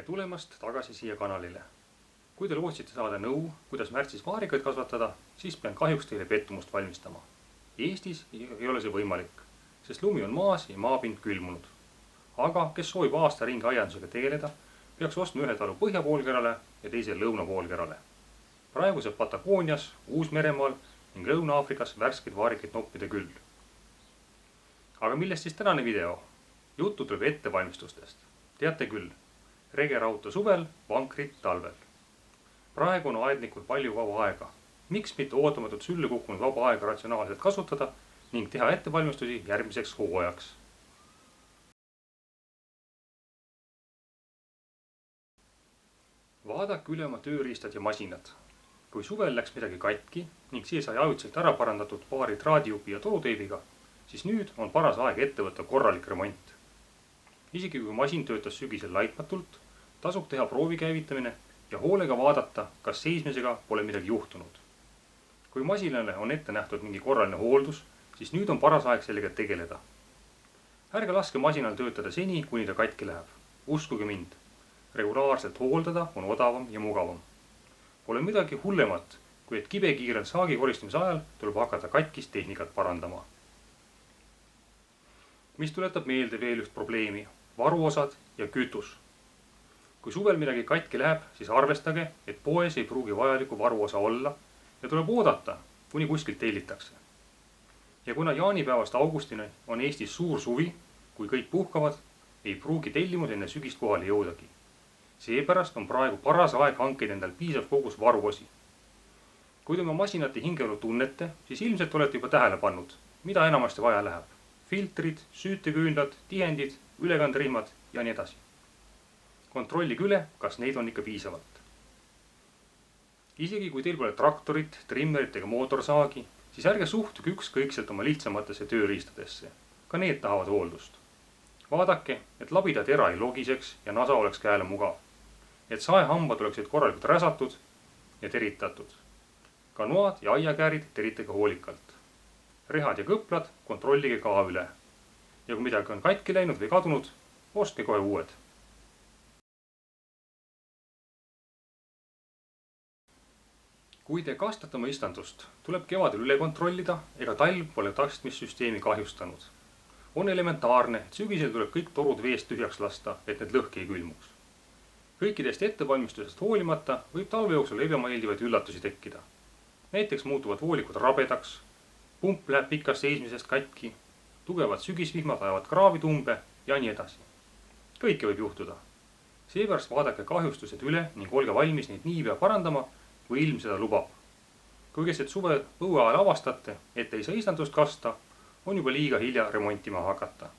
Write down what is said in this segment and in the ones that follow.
Tere tulemast tagasi siia kanalile. Kui te lootsite saada nõu, kuidas märtsis vaarikaid kasvatada, siis pean kahjuks teile pettumust valmistama. Eestis ei ole see võimalik, sest lumi on maas ja maapind külmunud. Aga kes soovib aasta ringi aiandusega tegeleda, peaks ostma ühe talu põhjapoolkerale ja teise lõunapoolkerale. Praegu saab Patagoonias, Uus-Meremaal ning Lõuna-Aafrikas värskeid vaarikaid noppida küll. Aga millest siis tänane video? Juttu tuleb ettevalmistustest. Teate küll, regerauto suvel, vankrit talvel. Praegu on aednikul palju vaba aega. Miks mitte ootamatult sülle kukkunud vaba aega ratsionaalselt kasutada ning teha ettevalmistusi järgmiseks hooajaks? Vaadake üle oma tööriistad ja masinad. Kui suvel läks midagi katki ning see sai ajutiselt ära parandatud paari traadijupi ja toruteibiga, siis nüüd on paras aeg ette võtta korralik remont. Isegi kui masin töötas sügisel laitmatult, tasub teha proovikäivitamine ja hoolega vaadata, kas seismisega pole midagi juhtunud. Kui masinale on ette nähtud mingi korraline hooldus, siis nüüd on paras aeg sellega tegeleda. Ärge laske masinal töötada seni, kuni ta katki läheb. Uskuge mind, regulaarselt hooldada on odavam ja mugavam. Pole midagi hullemat, kui et kibekiirel saagi koristamise ajal tuleb hakata katkist tehnikat parandama. Mis tuletab meelde veel üht probleemi, varuosad ja kütus. Kui suvel midagi katki läheb, siis arvestage, et poes ei pruugi vajaliku varuosa olla ja tuleb oodata, kuni kuskilt tellitakse. Ja kuna jaanipäevast augustini on Eestis suur suvi, kui kõik puhkavad, ei pruugi tellimud enne sügist kohale jõudagi. Seepärast on praegu paras aeg hankida endal piisav kogus varuosi. Kui te oma masinate hingeolu tunnete, siis ilmselt olete juba tähele pannud, mida enamasti vaja läheb. Filtrid, süüteküündlad, tihendid, ülekanderihmad ja nii edasi. Kontrollige üle, kas neid on ikka piisavalt. Isegi kui teil pole traktorit, trimmerit ega mootorsaagi, siis ärge suhtuge ükskõikselt oma lihtsamatesse tööriistadesse. Ka need tahavad hooldust. Vaadake, et labida tera ei logiseks ja nasa oleks käele mugav. Et saehambad oleksid korralikult räsatud ja teritatud. Ka noad ja aiakäärid teritage hoolikalt. Rehad ja kõplad kontrollige ka üle. Ja kui midagi on katki läinud või kadunud, ostke kohe uued. Kui te kastate oma istandust, tuleb kevadel üle kontrollida, ega talv pole kastmissüsteemi kahjustanud. On elementaarne, et sügisel tuleb kõik torud veest tühjaks lasta, et need lõhki ei külmuks. Kõikidest ettevalmistusest hoolimata võib talve jooksul ebameeldivaid üllatusi tekkida. Näiteks muutuvad voolikud rabedaks, pump läheb pikast seismisest katki, tugevad sügisvihmad ajavad kraavitumbe ja nii edasi. Kõike võib juhtuda. Seepärast vaadake kahjustused üle ning olge valmis neid niipea parandama, kui ilm seda lubab. Kui keset suve põue ajal avastate, et ei saa istandust kasta, on juba liiga hilja remontima hakata.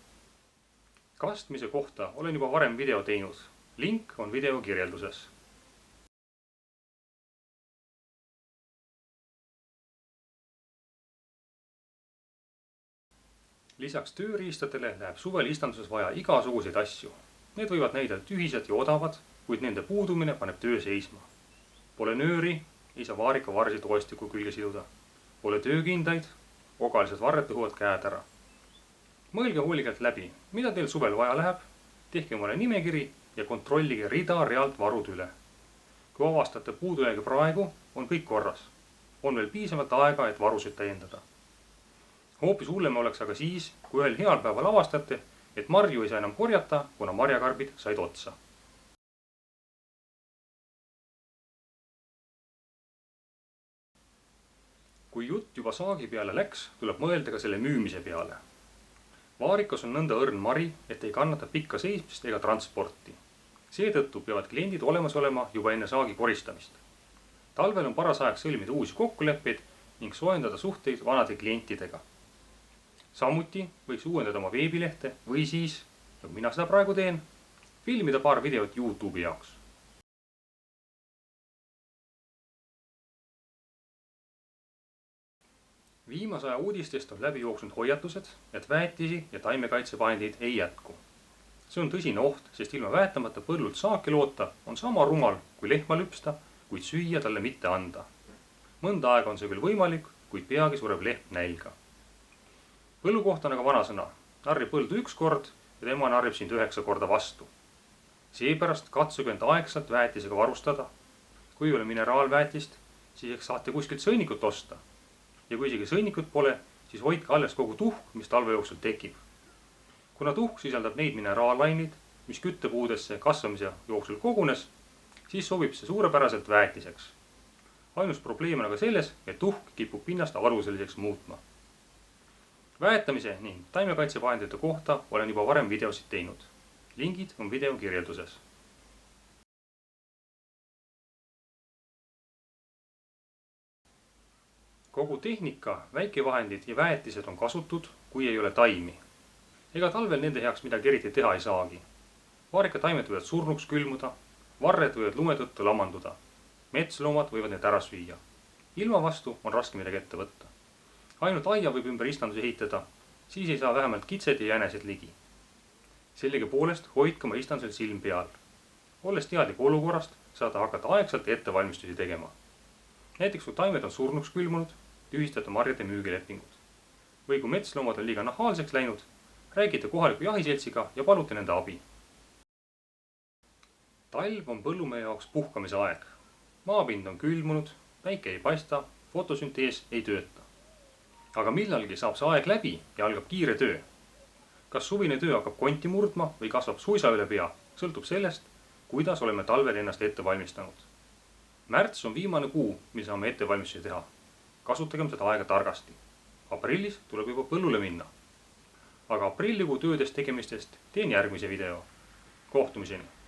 Kastmise kohta olen juba varem video teinud. Link on video kirjelduses. Lisaks tööriistadele läheb suvel istanduses vaja igasuguseid asju. Need võivad näidata tühised ja odavad, kuid nende puudumine paneb töö seisma. Pole nööri, ei saa vaarika varsi toestiku külge siduda. Pole töökindaid, ogalised varred tõhuvad käed ära. Mõelge hoolikalt läbi, mida teil suvel vaja läheb, tehke mõne nimekiri ja kontrollige rida-realt varud üle. Kui avastate puudujäägi praegu, on kõik korras. On veel piisavalt aega, et varusid täiendada. Hoopis hullem oleks aga siis, kui ühel heal päeval avastate, et marju ei saa enam korjata, kuna marjakarbid said otsa. Kui jutt juba saagi peale läks, tuleb mõelda ka selle müümise peale. Vaarikas on nõnda õrn mari, et ei kannata pikka seismist ega transporti. Seetõttu peavad kliendid olemas olema juba enne saagi koristamist. Talvel on paras aeg sõlmida uusi kokkuleppeid ning soojendada suhteid vanade klientidega. Samuti võiks uuendada oma veebilehte või siis, nagu mina seda praegu teen, filmida paar videot YouTube'i jaoks. Viimase aja uudistest on läbi jooksnud hoiatused, et väetisi ja taimekaitsevahendeid ei jätku. See on tõsine oht, sest ilma väetamata põllult saaki loota on sama rumal kui lehma lüpsta, kuid süüa talle mitte anda. Mõnda aega on see küll võimalik, kuid peagi sureb lehm nälga. Põllu kohta on aga vanasõna, narri põldu üks kord ja tema narrib sind 9 korda vastu. seepärast katsuge end aegselt väetisega varustada. kui ei ole mineraalväetist, siis eks saate kuskilt sõnnikut osta. Ja kui isegi sõnnikut pole, siis hoidke alles kogu tuhk, mis talve jooksul tekib. kuna tuhk sisaldab neid mineraalaineid, mis küttepuudesse kasvamise jooksul kogunes, siis sobib see suurepäraselt väetiseks. Ainus probleem on aga selles, et tuhk kipub pinnast aluseliseks muutma. Väetamise ning taimekaitsevahendite kohta olen juba varem videosid teinud. Lingid on video kirjelduses. Kogu tehnika, väikevahendid ja väetised on kasutud, kui ei ole taimi. Ega talvel nende heaks midagi eriti teha ei saagi. Vaarikataimed võivad surnuks külmuda, varred võivad lume tõttu lamanduda. Metsloomad võivad need ära süüa. Ilma vastu on raske midagi ette võtta. Ainult aia võib ümber istandusi ehitada, siis ei saa vähemalt kitsed ja jänesed ligi. Sellegi poolest hoidke oma istandusel silm peal. Olles teadlik olukorrast, saate hakata aegselt ettevalmistusi tegema. Näiteks kui taimed on surnuks külmunud, tühistate marjade müügilepingud. Või kui metsloomad on liiga nahaalseks läinud, räägite kohaliku jahiseltsiga ja palute nende abi. Talv on põllumehe jaoks puhkamise aeg. Maapind on külmunud, päike ei paista, fotosüntees ei tööta. Aga millalgi saab see aeg läbi ja algab kiire töö. Kas suvine töö hakkab konti murdma või kasvab suisa üle pea, sõltub sellest, kuidas oleme talvel ennast ette valmistanud. Märts on viimane kuu, mil saame ettevalmistusi teha. Kasutagem seda aega targasti. Aprillis tuleb juba põllule minna. Aga aprillikuu töödest tegemistest teen järgmise video. Kohtumiseni!